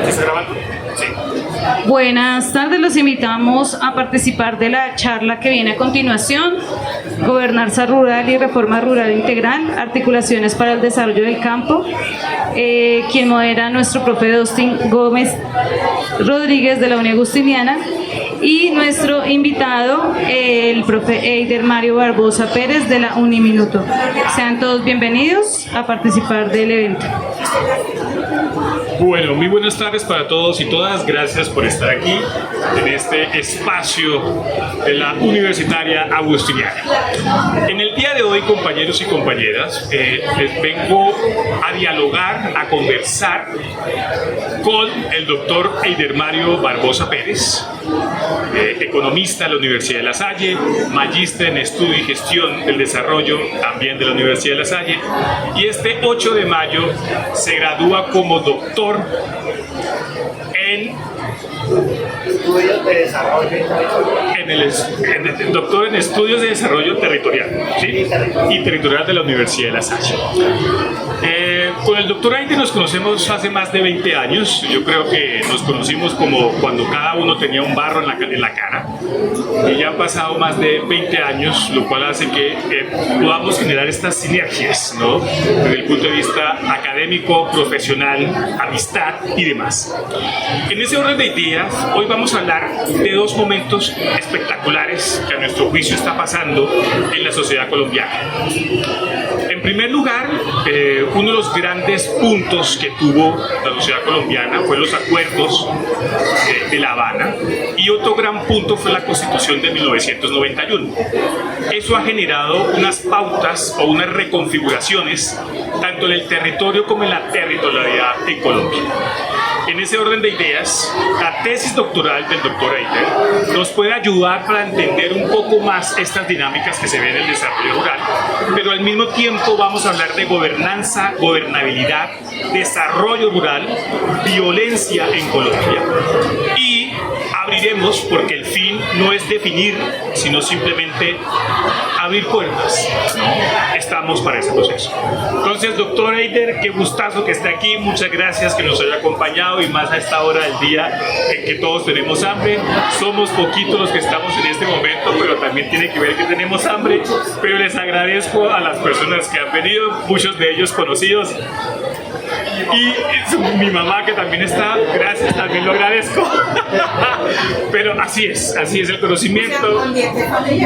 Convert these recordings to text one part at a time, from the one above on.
¿Está grabando? Sí. Buenas tardes, los invitamos a participar de la charla que viene a continuación: Gobernanza Rural y Reforma Rural Integral, articulaciones para el desarrollo del campo. Quien modera nuestro profe Dustin Gómez Rodríguez de la Unión Agustiniana, y nuestro invitado, el profe Eider Mario Barbosa Pérez de la Uniminuto. Sean todos bienvenidos a participar del evento. Bueno, muy buenas tardes para todos y todas. Gracias por estar aquí en este espacio de la Universitaria Agustiniana. En el día de hoy, compañeros y compañeras, les vengo a dialogar, a conversar con el doctor Eider Mario Barbosa Pérez, economista de la Universidad de La Salle, magíster en Estudio y Gestión del Desarrollo también de la Universidad de La Salle, y este 8 de mayo se gradúa como doctor en Estudios de Desarrollo doctor en Estudios de Desarrollo Territorial, ¿sí? Y Territorial de la Universidad de La Salle. Con el doctor Eider nos conocemos hace más de 20 años. Yo creo que nos conocimos como cuando cada uno tenía un barro en la cara. Y ya han pasado más de 20 años, lo cual hace que podamos generar estas sinergias, ¿no? Desde el punto de vista académico, profesional, amistad y demás. En ese orden de ideas, hoy vamos a hablar de dos momentos espectaculares que a nuestro juicio está pasando en la sociedad colombiana. En primer lugar, uno de los grandes puntos que tuvo la sociedad colombiana fue los acuerdos de La Habana, y otro gran punto fue la Constitución de 1991. Eso ha generado unas pautas o unas reconfiguraciones tanto en el territorio como en la territorialidad en Colombia. En ese orden de ideas, la tesis doctoral del doctor Eider nos puede ayudar para entender un poco más estas dinámicas que se ven en el desarrollo rural, pero al mismo tiempo vamos a hablar de gobernanza, gobernabilidad, desarrollo rural, violencia en Colombia. Y abriremos, porque el fin no es definir, sino simplemente abrir puertas, ¿no? Estamos para ese proceso. Entonces, doctor Eider, qué gustazo que esté aquí. Muchas gracias que nos haya acompañado, y más a esta hora del día en que todos tenemos hambre. Somos poquitos los que estamos en este momento, pero también tiene que ver que tenemos hambre. Pero les agradezco a las personas que han venido, muchos de ellos conocidos. Y mi mamá, que también está, gracias, también lo agradezco. Pero así es el conocimiento.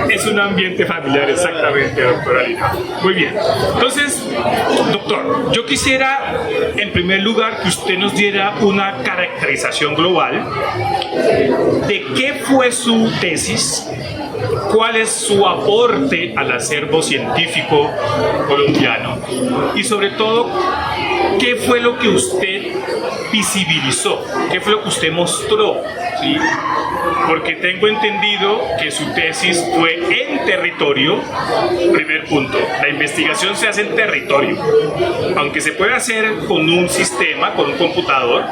Es un ambiente familiar, exactamente, doctora Lina. Muy bien. Entonces, doctor, yo quisiera, en primer lugar, que usted nos diera una caracterización global de qué fue su tesis, cuál es su aporte al acervo científico colombiano, y sobre todo, ¿qué fue lo que usted visibilizó? ¿Qué fue lo que usted mostró? ¿Sí? Porque tengo entendido que su tesis fue en territorio. Primer punto, la investigación se hace en territorio. Aunque se puede hacer con un sistema, con un computador,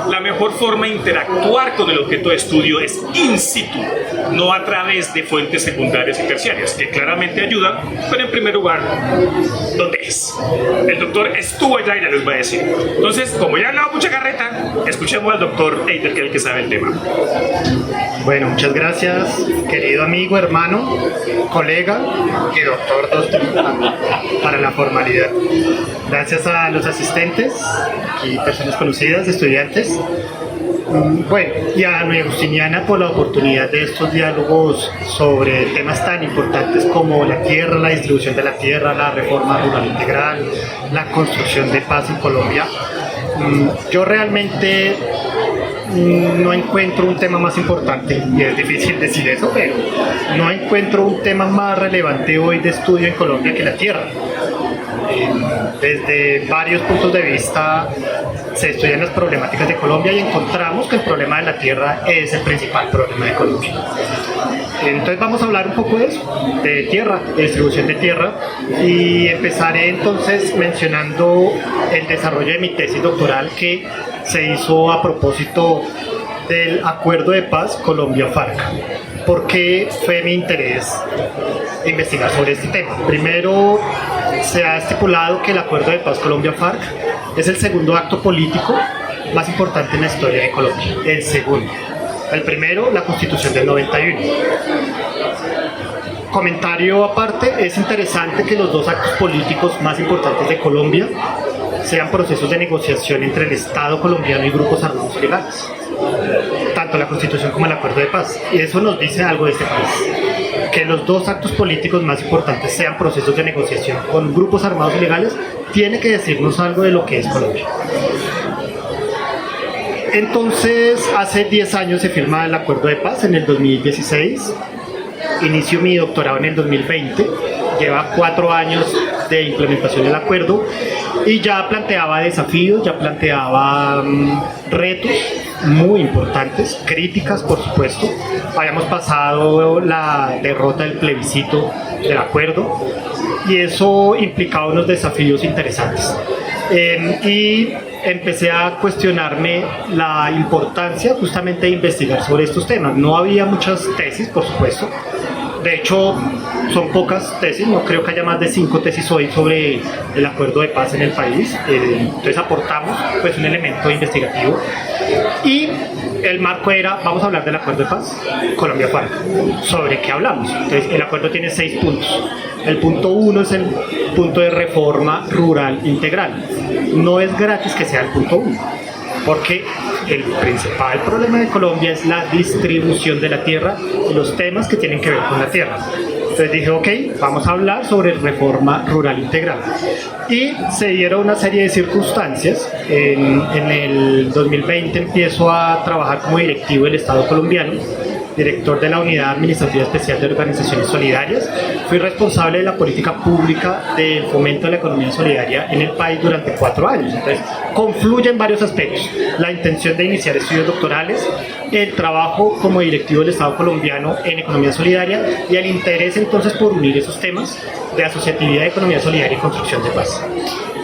la mejor forma de interactuar con el objeto de estudio es in situ, no a través de fuentes secundarias y terciarias, que claramente ayudan, pero en primer lugar, ¿dónde es? El doctor estuvo allá y ya les va a decir. Entonces, como ya he hablado mucha carreta, escuchemos al doctor Eider, que es el que sabe el tema. Bueno, muchas gracias, querido amigo, hermano, colega y doctor Dustin, para la formalidad. Gracias a los asistentes y personas conocidas, estudiantes. Bueno, y a Nueva Agustiniana por la oportunidad de estos diálogos sobre temas tan importantes como la tierra, la distribución de la tierra, la reforma rural integral, la construcción de paz en Colombia. Yo realmente no encuentro un tema más importante, y es difícil decir eso, pero no encuentro un tema más relevante hoy de estudio en Colombia que la tierra. Desde varios puntos de vista se estudian las problemáticas de Colombia y encontramos que el problema de la tierra es el principal problema de Colombia. Entonces vamos a hablar un poco de eso, de tierra, de distribución de tierra, y empezaré entonces mencionando el desarrollo de mi tesis doctoral, que se hizo a propósito del Acuerdo de Paz Colombia-FARC. ¿Por qué fue mi interés investigar sobre este tema? Primero, se ha estipulado que el Acuerdo de Paz Colombia-FARC Es el segundo acto político más importante en la historia de Colombia. El segundo. El primero, la Constitución del 91. Comentario aparte, es interesante que los dos actos políticos más importantes de Colombia sean procesos de negociación entre el Estado colombiano y grupos armados ilegales, tanto la Constitución como el Acuerdo de Paz. Y eso nos dice algo de este país, que los dos actos políticos más importantes sean procesos de negociación con grupos armados ilegales, tiene que decirnos algo de lo que es Colombia. Entonces, hace 10 años se firma el Acuerdo de Paz, en el 2016. Inicio mi doctorado en el 2020. Lleva 4 años de implementación del acuerdo y ya planteaba desafíos, ya planteaba retos muy importantes, críticas por supuesto. Habíamos pasado la derrota del plebiscito del acuerdo y eso implicaba unos desafíos interesantes. Y empecé a cuestionarme la importancia justamente de investigar sobre estos temas. No había muchas tesis, por supuesto. De hecho, son pocas tesis, no creo que haya más de 5 tesis hoy sobre el acuerdo de paz en el país. Entonces aportamos pues, un elemento investigativo. Y el marco era, vamos a hablar del acuerdo de paz, Colombia FARC. ¿Sobre qué hablamos? Entonces, el acuerdo tiene 6 puntos. El punto 1 es el punto de reforma rural integral. No es gratis que sea el punto 1, porque el principal problema de Colombia es la distribución de la tierra y los temas que tienen que ver con la tierra. Entonces dije, ok, vamos a hablar sobre reforma rural integral. Y se dieron una serie de circunstancias. En el 2020 empiezo a trabajar como directivo del Estado colombiano, director de la Unidad Administrativa Especial de Organizaciones Solidarias. Fui responsable de la política pública del fomento de la economía solidaria en el país durante 4 años. Entonces, confluyen varios aspectos. La intención de iniciar estudios doctorales, el trabajo como directivo del Estado colombiano en economía solidaria y el interés entonces por unir esos temas de asociatividad, economía solidaria y construcción de paz.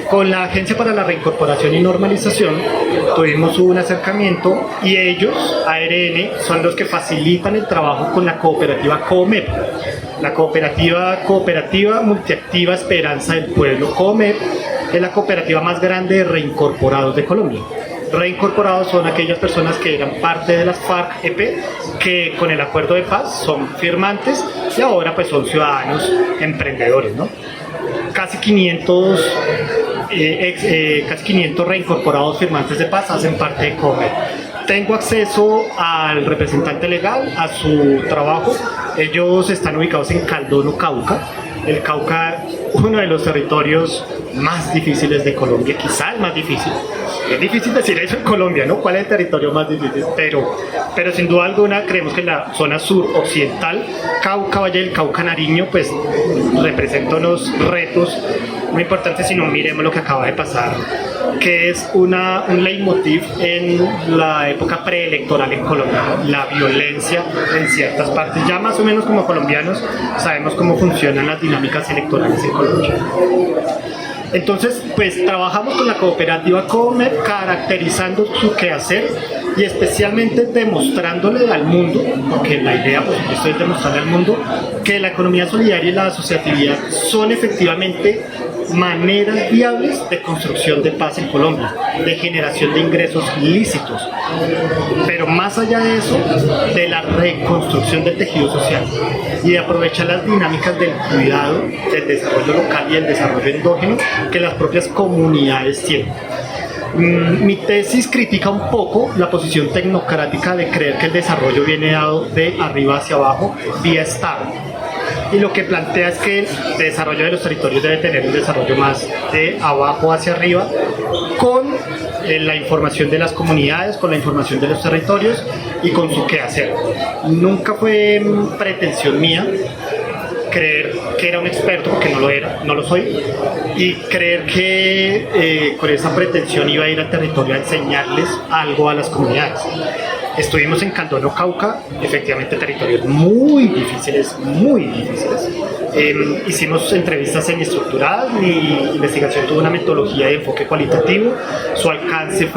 Con la Agencia para la Reincorporación y Normalización tuvimos un acercamiento y ellos, ARN, son los que facilitan el trabajo con la cooperativa COMEP. La cooperativa multiactiva Esperanza del Pueblo, COMEP, es la cooperativa más grande de reincorporados de Colombia. Reincorporados son aquellas personas que eran parte de las FARC-EP, que con el acuerdo de paz son firmantes y ahora pues son ciudadanos emprendedores, ¿no? Casi 500 reincorporados firmantes de paz hacen parte de COMEP. Tengo acceso al representante legal, a su trabajo. Ellos están ubicados en Caldono, Cauca. El Cauca, uno de los territorios más difíciles de Colombia, quizá el más difícil. Es difícil decir eso en Colombia, ¿no? ¿Cuál es el territorio más difícil? Pero sin duda alguna creemos que la zona sur-occidental, Cauca, Valle del Cauca, Nariño, pues representa unos retos muy importantes si no miremos lo que acaba de pasar, que es un leitmotiv en la época preelectoral en Colombia, ¿no? La violencia en ciertas partes. Ya más o menos como colombianos sabemos cómo funcionan las dinámicas electorales en Colombia. Entonces, pues trabajamos con la cooperativa COMEP, caracterizando su quehacer y especialmente demostrándole al mundo, porque la idea, por supuesto, es demostrarle al mundo que la economía solidaria y la asociatividad son efectivamente maneras viables de construcción de paz en Colombia, de generación de ingresos lícitos, pero más allá de eso, de la reconstrucción del tejido social y de aprovechar las dinámicas del cuidado, del desarrollo local y el desarrollo endógeno que las propias comunidades tienen. Mi tesis critica un poco la posición tecnocrática de creer que el desarrollo viene dado de arriba hacia abajo vía Estado. Y lo que plantea es que el desarrollo de los territorios debe tener un desarrollo más de abajo hacia arriba, con la información de las comunidades, con la información de los territorios y con su quehacer. Nunca fue pretensión mía creer que era un experto, porque no lo era, no lo soy, y creer que con esa pretensión iba a ir al territorio a enseñarles algo a las comunidades. Estuvimos en Caldono, Cauca, efectivamente territorios muy difíciles, muy difíciles. Hicimos entrevistas semiestructuradas, mi investigación tuvo una metodología de enfoque cualitativo, su alcance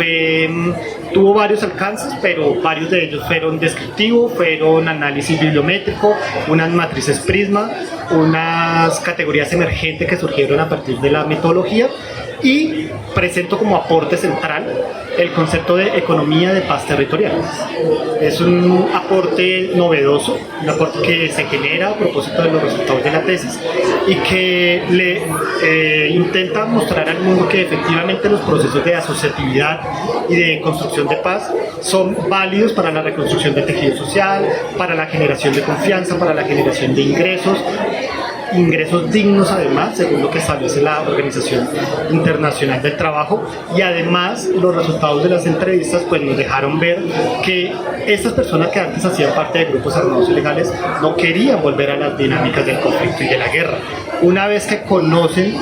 tuvo varios alcances, pero varios de ellos fueron descriptivos, fueron análisis bibliométrico, unas matrices Prisma, unas categorías emergentes que surgieron a partir de la metodología, y presento como aporte central el concepto de economía de paz territorial. Es un aporte novedoso, un aporte que se genera a propósito de los resultados de la tesis y que le intenta mostrar al mundo que efectivamente los procesos de asociatividad y de construcción de paz son válidos para la reconstrucción del tejido social, para la generación de confianza, para la generación de ingresos dignos además, según lo que establece la Organización Internacional del Trabajo, y además los resultados de las entrevistas pues nos dejaron ver que estas personas que antes hacían parte de grupos armados ilegales no querían volver a las dinámicas del conflicto y de la guerra. Una vez que conocen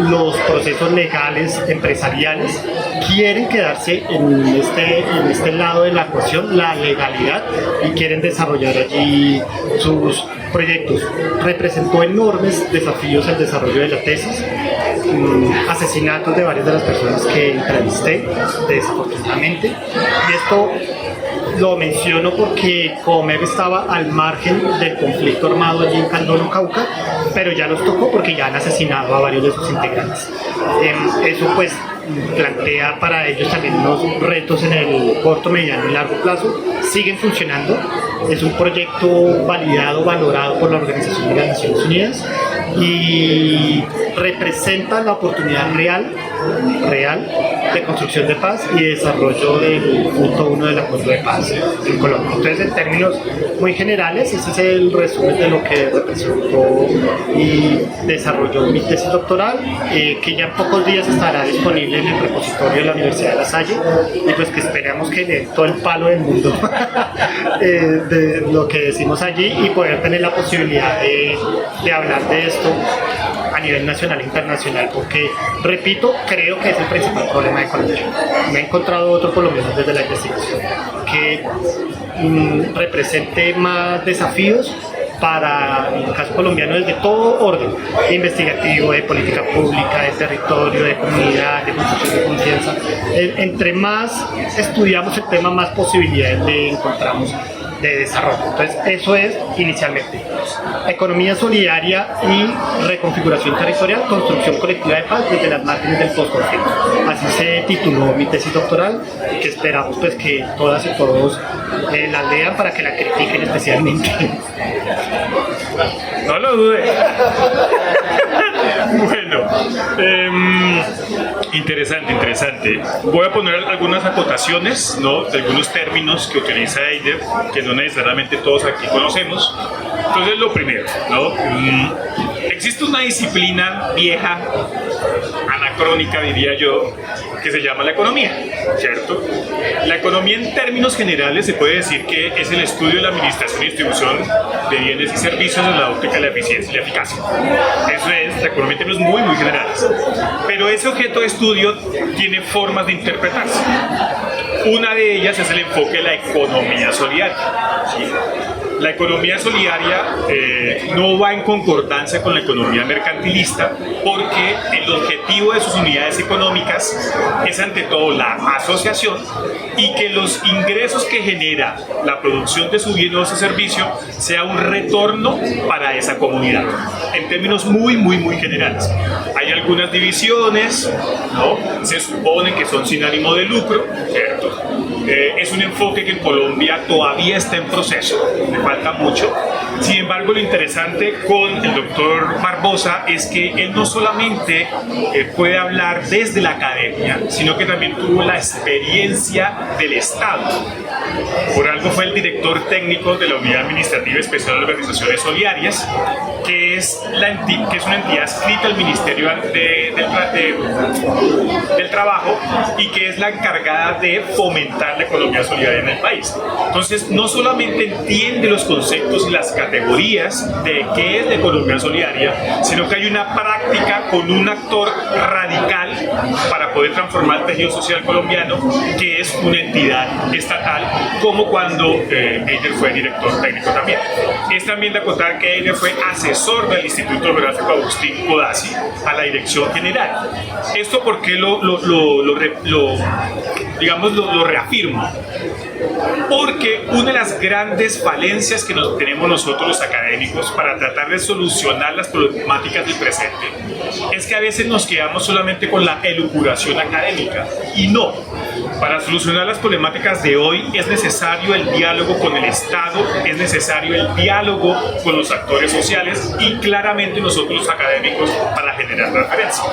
los procesos legales empresariales, quieren quedarse en este lado de la ecuación, la legalidad, y quieren desarrollar allí sus proyectos. Representó enormes desafíos el desarrollo de la tesis, asesinatos de varias de las personas que entrevisté, desafortunadamente, y esto lo menciono porque Comeb estaba al margen del conflicto armado allí en Candolo, Cauca, pero ya los tocó porque ya han asesinado a varios de sus integrantes. Eso pues plantea para ellos también unos retos en el corto, mediano y largo plazo. Siguen funcionando, es un proyecto validado, valorado por la Organización de las Naciones Unidas y representa la oportunidad real de construcción de paz y desarrollo del punto 1 del acuerdo de paz en Colombia. Entonces, en términos muy generales, ese es el resumen de lo que representó y desarrolló mi tesis doctoral, que ya en pocos días estará disponible en el repositorio de la Universidad de La Salle, y pues que esperamos que le dé todo el palo del mundo de lo que decimos allí y poder tener la posibilidad de hablar de esto a nivel nacional e internacional, porque, repito, creo que es el principal problema de Colombia. No he encontrado otro, por lo menos desde la investigación, que represente más desafíos para el caso colombiano desde todo orden, investigativo, de política pública, de territorio, de comunidad, de construcción de confianza. Entre más estudiamos el tema, más posibilidades le encontramos de desarrollo. Entonces, eso es inicialmente economía solidaria y reconfiguración territorial, construcción colectiva de paz desde las márgenes del postconflicto. Así se tituló mi tesis doctoral, que esperamos pues que todas y todos la lean para que la critiquen especialmente. No lo dude. Bueno, interesante. Voy a poner algunas acotaciones, ¿no?, de algunos términos que utiliza Eider, que no necesariamente todos aquí conocemos. Entonces, lo primero, ¿no? Existe una disciplina vieja, anacrónica, diría yo, que se llama la economía, ¿cierto? La economía, en términos generales, se puede decir que es el estudio de la administración y distribución de bienes y servicios en la óptica de la eficiencia y la eficacia. Eso es la economía en términos muy, muy generales. Pero ese objeto de estudio tiene formas de interpretarse. Una de ellas es el enfoque de la economía solidaria, ¿sí? La economía solidaria no va en concordancia con la economía mercantilista, porque el objetivo de sus unidades económicas es ante todo la asociación y que los ingresos que genera la producción de su bien o de su servicio sea un retorno para esa comunidad, en términos muy, muy, muy generales. Hay algunas divisiones, ¿no?, se supone que son sin ánimo de lucro, ¿cierto? Es un enfoque que en Colombia todavía está en proceso, le falta mucho. Sin embargo, lo interesante con el doctor Barbosa es que él no solamente puede hablar desde la academia, sino que también tuvo la experiencia del Estado. Por algo fue el director técnico de la Unidad Administrativa Especial de Organizaciones Solidarias, que es una entidad adscrita al Ministerio del Trabajo y que es la encargada de fomentar la economía solidaria en el país. Entonces, no solamente entiende los conceptos y las categorías de qué es la economía solidaria, sino que hay una práctica con un actor radical para poder transformar el tejido social colombiano, que es una entidad estatal, como cuando Eider fue director técnico también. Es también de acotar que Eider fue asesor del Instituto Geográfico Agustín Codazzi a la dirección general. Esto porque lo reafirmo. Porque una de las grandes falencias que tenemos nosotros los académicos para tratar de solucionar las problemáticas del presente es que a veces nos quedamos solamente con la elucubración académica y no. Para solucionar las problemáticas de hoy es necesario el diálogo con el Estado, es necesario el diálogo con los actores sociales y claramente nosotros los académicos para generar referencia.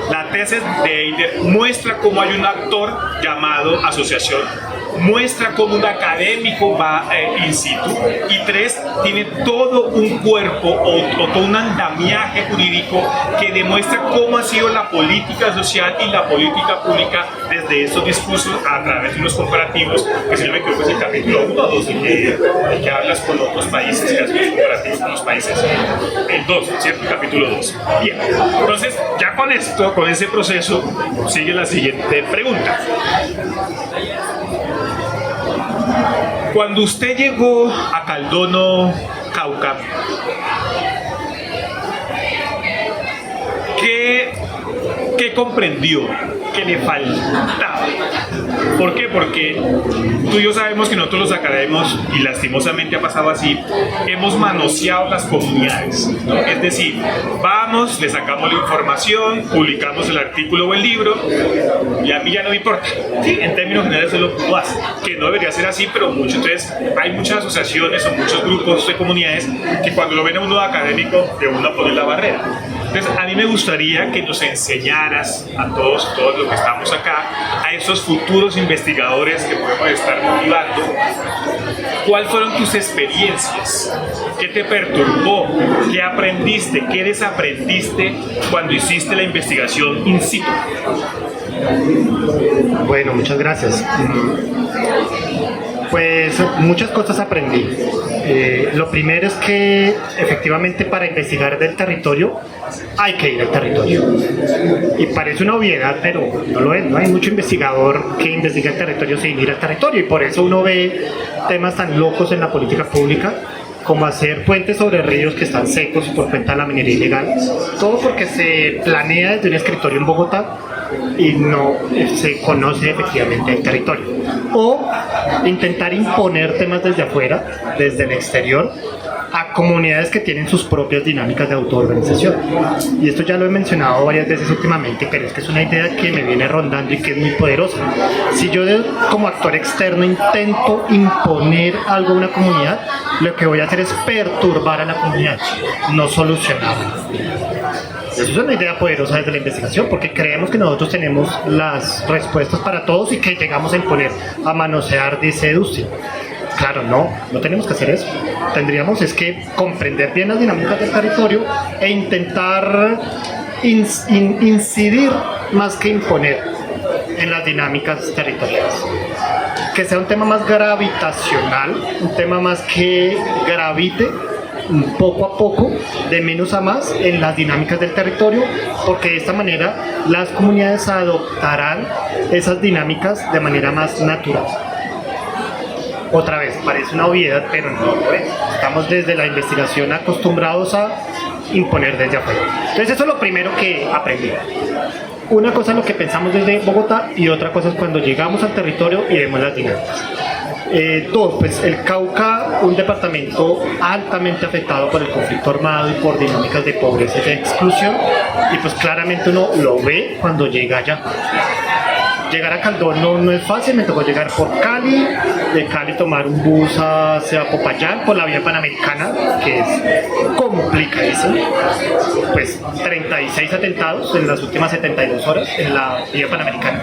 La tesis de Eider muestra cómo hay un actor llamado asociación, muestra cómo un académico va in situ y 3, tiene todo un cuerpo o todo un andamiaje jurídico que demuestra cómo ha sido la política social y la política pública desde estos discursos a través de unos comparativos, que si no me equivoco es el capítulo 1 o 2, el que hablas con otros países, que haces los comparativos con los países, el 2, ¿cierto? El capítulo 2. Bien, entonces ya con esto, con ese proceso, sigue la siguiente pregunta. Cuando usted llegó a Caldono, Cauca, ¿qué comprendió que le faltaba? ¿Por qué? Porque tú y yo sabemos que nosotros los académicos, y lastimosamente ha pasado así, hemos manoseado las comunidades, ¿no? Es decir, vamos, le sacamos la información, publicamos el artículo o el libro, y a mí ya no me importa. Sí, en términos generales es lo que tú haces, que no debería ser así, pero mucho. Entonces, hay muchas asociaciones o muchos grupos de comunidades que cuando lo ven a uno académico, de uno poner la barrera. Entonces, a mí me gustaría que nos enseñaras a todos los que estamos acá, a esos futuros investigadores que podemos estar motivando, ¿cuáles fueron tus experiencias? ¿Qué te perturbó? ¿Qué aprendiste? ¿Qué desaprendiste cuando hiciste la investigación in situ? Bueno, muchas gracias. Pues muchas cosas aprendí. Lo primero es que efectivamente para investigar del territorio hay que ir al territorio. Y parece una obviedad, pero no lo es. No hay mucho investigador que investigue el territorio sin ir al territorio. Y por eso uno ve temas tan locos en la política pública como hacer puentes sobre ríos que están secos por cuenta de la minería ilegal. Todo porque se planea desde un escritorio en Bogotá y no se conoce efectivamente el territorio. O intentar imponer temas desde afuera, desde el exterior, a comunidades que tienen sus propias dinámicas de autoorganización. Y esto ya lo he mencionado varias veces últimamente, pero es que es una idea que me viene rondando y que es muy poderosa. Si yo como actor externo intento imponer algo a una comunidad, lo que voy a hacer es perturbar a la comunidad, no solucionarla. Eso es una idea poderosa desde la investigación, porque creemos que nosotros tenemos las respuestas para todos y que llegamos a imponer, a manosear, dice Dustin. Claro, no tenemos que hacer eso. Tendríamos es que comprender bien las dinámicas del territorio e intentar incidir más que imponer en las dinámicas territoriales. Que sea un tema más gravitacional, un tema más que gravite poco a poco, de menos a más, en las dinámicas del territorio, porque de esta manera las comunidades adoptarán esas dinámicas de manera más natural. Otra vez, parece una obviedad, pero no lo es. Estamos desde la investigación acostumbrados a imponer desde afuera. Entonces eso es lo primero que aprendí. Una cosa es lo que pensamos desde Bogotá y otra cosa es cuando llegamos al territorio y vemos las dinámicas. Dos, pues el Cauca, un departamento altamente afectado por el conflicto armado y por dinámicas de pobreza y de exclusión, y pues claramente uno lo ve cuando llega allá. Llegar a Caldono no es fácil, me tocó llegar por Cali, de Cali tomar un bus hacia Popayán por la vía panamericana, que es complicadísimo. Pues 36 atentados en las últimas 72 horas en la vía panamericana.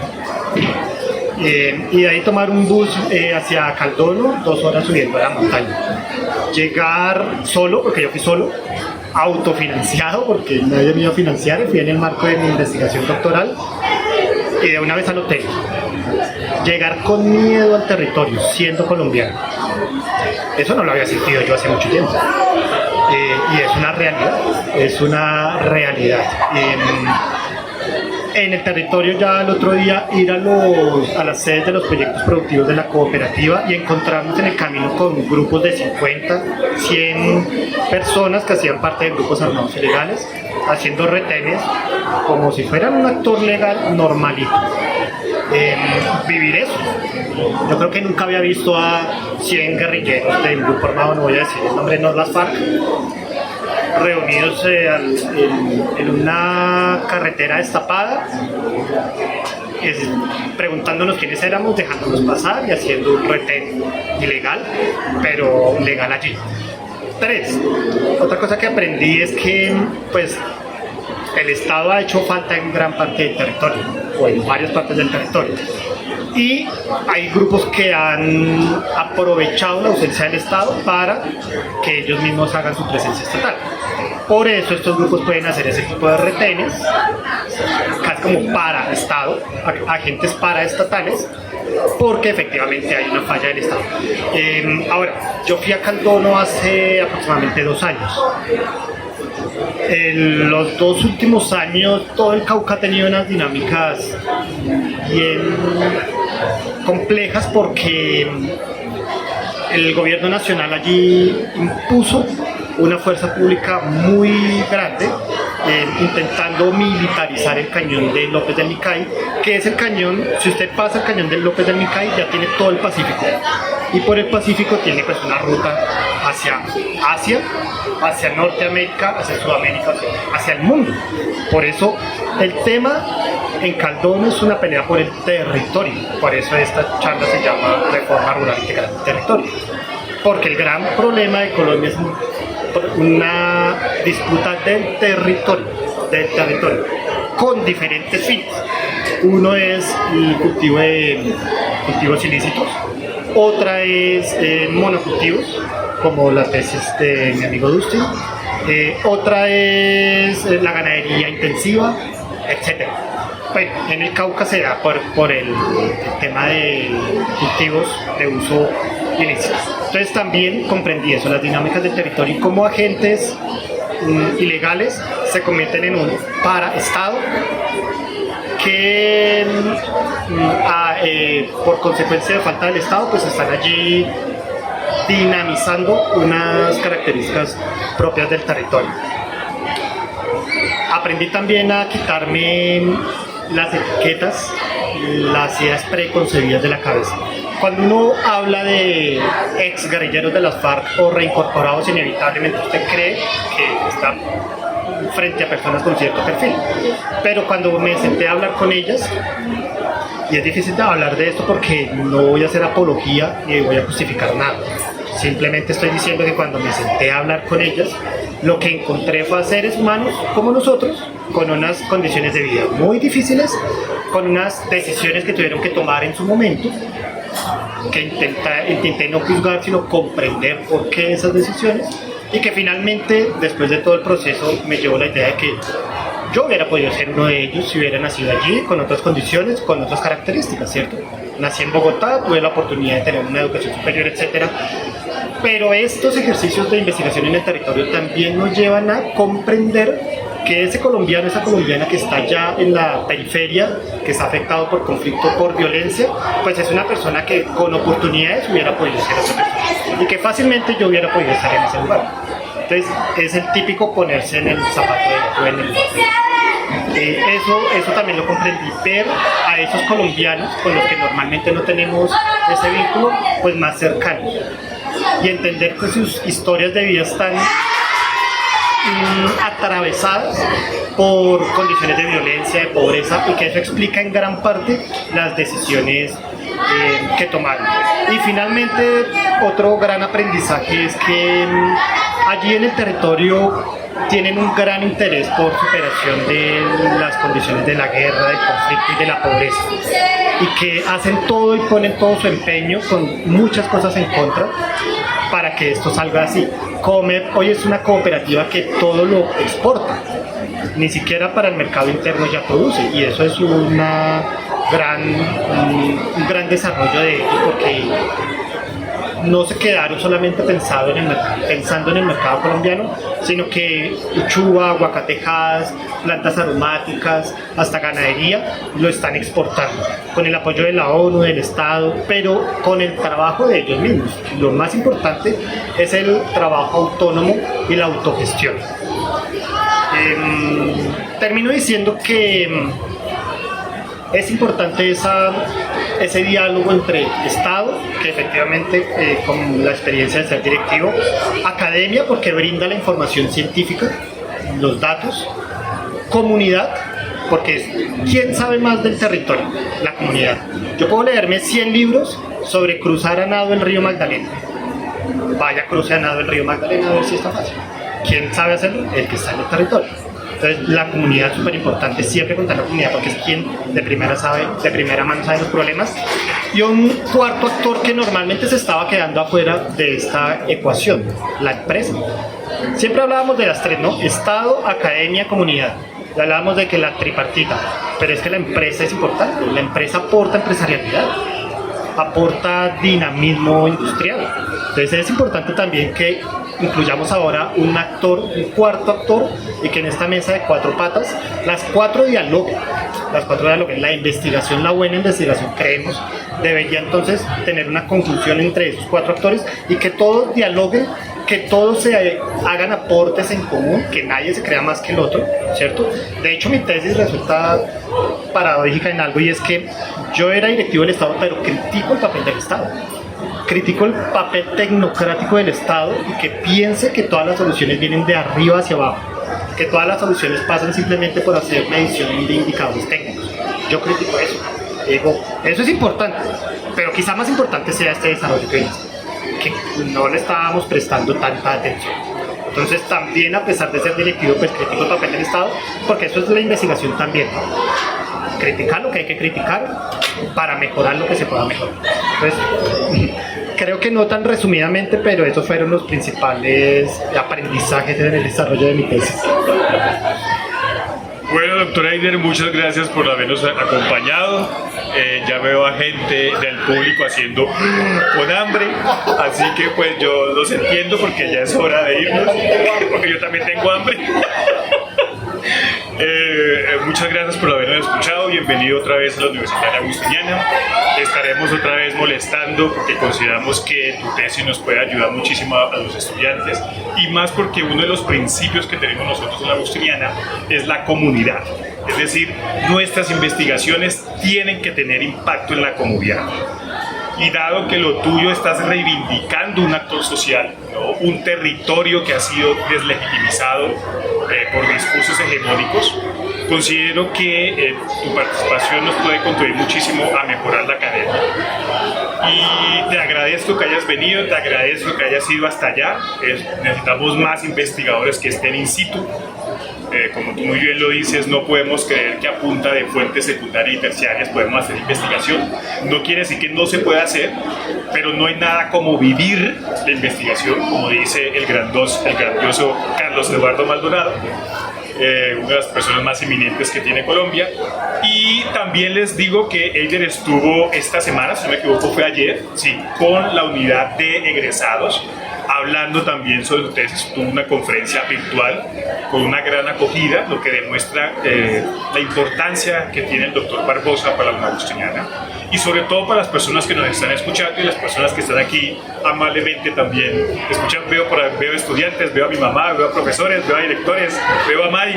Y de ahí tomar un bus hacia Caldono, 2 horas subiendo a la montaña. Llegar solo, porque yo fui solo, autofinanciado, porque nadie me iba a financiar, fui en el marco de mi investigación doctoral, y de una vez al hotel. Llegar con miedo al territorio, siendo colombiano. Eso no lo había sentido yo hace mucho tiempo. Y es una realidad. En el territorio ya el otro día ir a las sedes de los proyectos productivos de la cooperativa y encontrarnos en el camino con grupos de 50, 100 personas que hacían parte de grupos armados ilegales, haciendo retenes como si fueran un actor legal normalito. vivir eso. Yo creo que nunca había visto a 100 guerrilleros del grupo armado, no voy a decir el nombre, no las FARC, reunidos en una carretera destapada, preguntándonos quiénes éramos, dejándonos pasar y haciendo un retén ilegal, pero legal allí. 3. Otra cosa que aprendí es que pues el Estado ha hecho falta en gran parte del territorio, o en varias partes del territorio. Y hay grupos que han aprovechado la ausencia del Estado para que ellos mismos hagan su presencia estatal. Por eso estos grupos pueden hacer ese tipo de retenes, casi como para Estado, agentes paraestatales, porque efectivamente hay una falla del Estado. Ahora, yo fui a Caldono hace aproximadamente 2 años. En los 2 últimos años todo el Cauca ha tenido unas dinámicas bien complejas porque el gobierno nacional allí impuso una fuerza pública muy grande intentando militarizar el cañón de López del Micay, que es el cañón, si usted pasa el cañón de López del Micay ya tiene todo el Pacífico, y por el Pacífico tiene pues una ruta hacia Asia, hacia Norteamérica, hacia Sudamérica, hacia el mundo. Por eso el tema en Caldono es una pelea por el territorio, por eso esta charla se llama Reforma Rural Integral del Territorio, porque el gran problema de Colombia es una disputa del territorio, con diferentes fines. Uno es el cultivo de cultivos ilícitos, otra es monocultivos, como la tesis de mi amigo Dustin, otra es la ganadería intensiva, etc. Bueno, en el Cauca se da por el tema de cultivos de uso ilícito. Entonces también comprendí eso, las dinámicas del territorio y cómo agentes ilegales se convierten en un paraestado que por consecuencia de falta del Estado pues están allí dinamizando unas características propias del territorio. Aprendí también a quitarme las etiquetas, las ideas preconcebidas de la cabeza. Cuando uno habla de ex guerrilleros de las FARC o reincorporados, inevitablemente usted cree que está frente a personas con cierto perfil. Pero cuando me senté a hablar con ellas, y es difícil de hablar de esto porque no voy a hacer apología ni voy a justificar nada. Simplemente estoy diciendo que cuando me senté a hablar con ellas, lo que encontré fue a seres humanos como nosotros, con unas condiciones de vida muy difíciles, con unas decisiones que tuvieron que tomar en su momento, que intenté no juzgar, sino comprender por qué esas decisiones, y que finalmente, después de todo el proceso, me llevó la idea de que yo hubiera podido ser uno de ellos si hubiera nacido allí, con otras condiciones, con otras características, ¿cierto? Nací en Bogotá, tuve la oportunidad de tener una educación superior, etc. Pero estos ejercicios de investigación en el territorio también nos llevan a comprender que ese colombiano, esa colombiana que está ya en la periferia, que está afectado por conflicto, por violencia, pues es una persona que con oportunidades hubiera podido ser otra persona y que fácilmente yo hubiera podido estar en ese lugar. Entonces es el típico ponerse en el zapato de en el lugar. Eso también lo comprendí, ver a esos colombianos con los que normalmente no tenemos ese vínculo, pues más cercanos, y entender que sus historias de vida están atravesadas por condiciones de violencia, de pobreza, y que eso explica en gran parte las decisiones que tomaron. Y finalmente otro gran aprendizaje es que allí en el territorio tienen un gran interés por superación de las condiciones de la guerra, del conflicto y de la pobreza, y que hacen todo y ponen todo su empeño con muchas cosas en contra para que esto salga así. Comep hoy es una cooperativa que todo lo exporta, ni siquiera para el mercado interno ya produce, y eso es un gran desarrollo de ellos, porque no se quedaron solamente pensando en el mercado colombiano, sino que uchuva, aguacatejas, plantas aromáticas, hasta ganadería, lo están exportando, con el apoyo de la ONU, del Estado, pero con el trabajo de ellos mismos. Lo más importante es el trabajo autónomo y la autogestión. Termino diciendo que Es importante ese diálogo entre Estado, que efectivamente, con la experiencia de ser directivo, academia, porque brinda la información científica, los datos, comunidad, porque ¿quién sabe más del territorio? La comunidad. Yo puedo leerme 100 libros sobre cruzar a nado el río Magdalena. Vaya, cruce a nado el río Magdalena a ver si está fácil. ¿Quién sabe hacerlo? El que está en el territorio. Entonces, la comunidad es súper importante, siempre contar la comunidad, porque es quien de primera mano sabe los problemas. Y un cuarto actor que normalmente se estaba quedando afuera de esta ecuación, la empresa. Siempre hablábamos de las tres, ¿no? Estado, academia, comunidad. Y hablábamos de que la tripartita, pero es que la empresa es importante. La empresa aporta empresarialidad, aporta dinamismo industrial. Entonces es importante también que incluyamos ahora un cuarto actor, y que en esta mesa de 4 patas, las cuatro dialoguen. La investigación, la buena investigación, creemos, debería entonces tener una conclusión entre esos 4 actores, y que todos dialoguen, que todos se hagan aportes en común, que nadie se crea más que el otro, ¿cierto? De hecho, mi tesis resulta paradójica en algo, y es que yo era directivo del Estado, pero critico el papel del Estado. Critico el papel tecnocrático del Estado, y que piense que todas las soluciones vienen de arriba hacia abajo, que todas las soluciones pasan simplemente por hacer medición de indicadores técnicos. Yo critico eso. Digo, eso es importante, pero quizá más importante sea este desarrollo que no le estábamos prestando tanta atención. Entonces, también, a pesar de ser directivo, pues critico el papel del Estado, porque eso es la investigación también, ¿no? Criticar lo que hay que criticar para mejorar lo que se pueda mejorar. Entonces, creo que no tan resumidamente, pero esos fueron los principales aprendizajes en el desarrollo de mi tesis. Bueno, doctor Eider, muchas gracias por habernos acompañado. Ya veo a gente del público haciendo con hambre, así que pues yo los entiendo, porque ya es hora de irnos, porque yo también tengo hambre. Muchas gracias por habernos escuchado. Bienvenido otra vez a la Universidad Agustiniana. Estaremos otra vez molestando, porque consideramos que tu tesis nos puede ayudar muchísimo a los estudiantes, y más porque uno de los principios que tenemos nosotros en la Agustiniana es la comunidad. Es decir, nuestras investigaciones tienen que tener impacto en la comunidad. Y dado que lo tuyo estás reivindicando un actor social, ¿no? Un territorio que ha sido deslegitimizado por discursos hegemónicos, considero que tu participación nos puede contribuir muchísimo a mejorar la academia. Y te agradezco que hayas venido, te agradezco que hayas ido hasta allá. Necesitamos más investigadores que estén in situ. Como tú muy bien lo dices, no podemos creer que a punta de fuentes secundarias y terciarias podemos hacer investigación. No quiere decir que no se pueda hacer, pero no hay nada como vivir la investigación, como dice el grandioso Carlos Eduardo Maldonado, una de las personas más eminentes que tiene Colombia. Y también les digo que Eider estuvo esta semana, si no me equivoco fue ayer, sí, con la unidad de egresados, hablando también sobre su tesis. Tuvo una conferencia virtual con una gran acogida, lo que demuestra la importancia que tiene el doctor Barbosa para la Agustiniana, y sobre todo para las personas que nos están escuchando y las personas que están aquí amablemente también escuchan. Veo estudiantes, veo a mi mamá, veo a profesores, veo a directores, veo a Mari.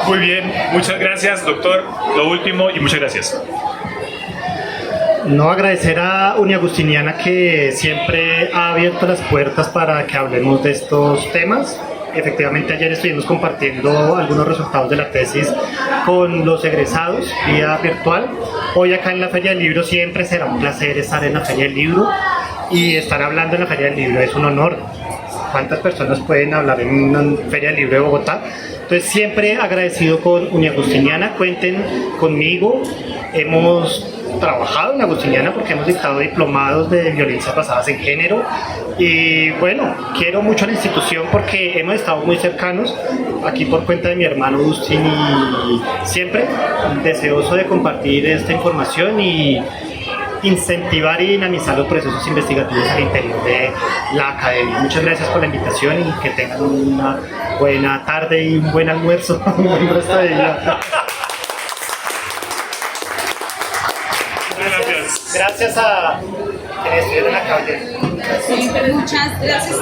Muy bien, muchas gracias, doctor. Lo último, y muchas gracias. No, agradecer a Uniagustiniana, que siempre ha abierto las puertas para que hablemos de estos temas. Efectivamente, ayer estuvimos compartiendo algunos resultados de la tesis con los egresados vía virtual. Hoy acá en la Feria del Libro siempre será un placer estar en la Feria del Libro, y estar hablando en la Feria del Libro es un honor. ¿Cuántas personas pueden hablar en una Feria del Libro de Bogotá? Entonces, siempre agradecido con Uniagustiniana. Cuenten conmigo. Hemos trabajado en Agustiniana porque hemos dictado diplomados de violencias basadas en género, y bueno, quiero mucho a la institución porque hemos estado muy cercanos aquí por cuenta de mi hermano Agustín, y siempre deseoso de compartir esta información y incentivar y dinamizar los procesos investigativos al interior de la academia. Muchas gracias por la invitación, y que tengan una buena tarde y un buen almuerzo, un buen resto de día. Gracias a quienes estuvieron acá. Sí, muchas gracias.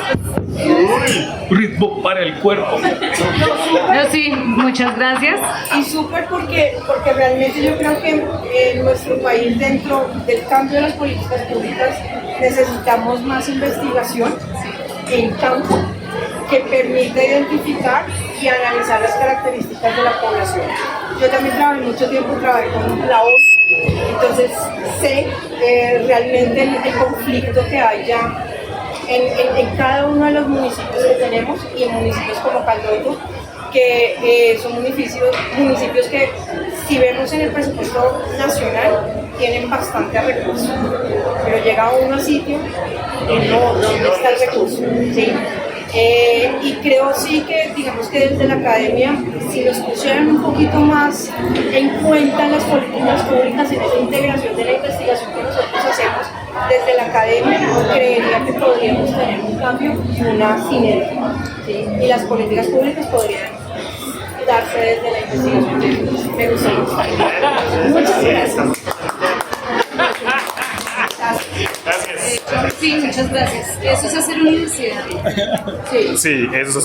Ritmo para el cuerpo. No, sí, muchas gracias. Y súper porque realmente yo creo que en nuestro país, dentro del cambio de las políticas públicas, necesitamos más investigación en campo que permita identificar y analizar las características de la población. Yo también trabajé con la ONU, entonces sé realmente el conflicto que hay ya en cada uno de los municipios que tenemos, y en municipios como Caldoto, que son municipios que, si vemos en el presupuesto nacional, tienen bastante recursos, pero llega uno al sitio y no está el recurso, ¿sí? Y creo sí que, digamos que desde la academia, si nos pusieran un poquito más en cuenta las políticas públicas en esa integración de la investigación que nosotros hacemos desde la academia, creería que podríamos tener un cambio y una sinergia, ¿sí? Y las políticas públicas podrían darse desde la investigación. Me gusta. Muchas gracias. Gracias. Sí, muchas gracias. Eso es hacer universidad. Sí, eso es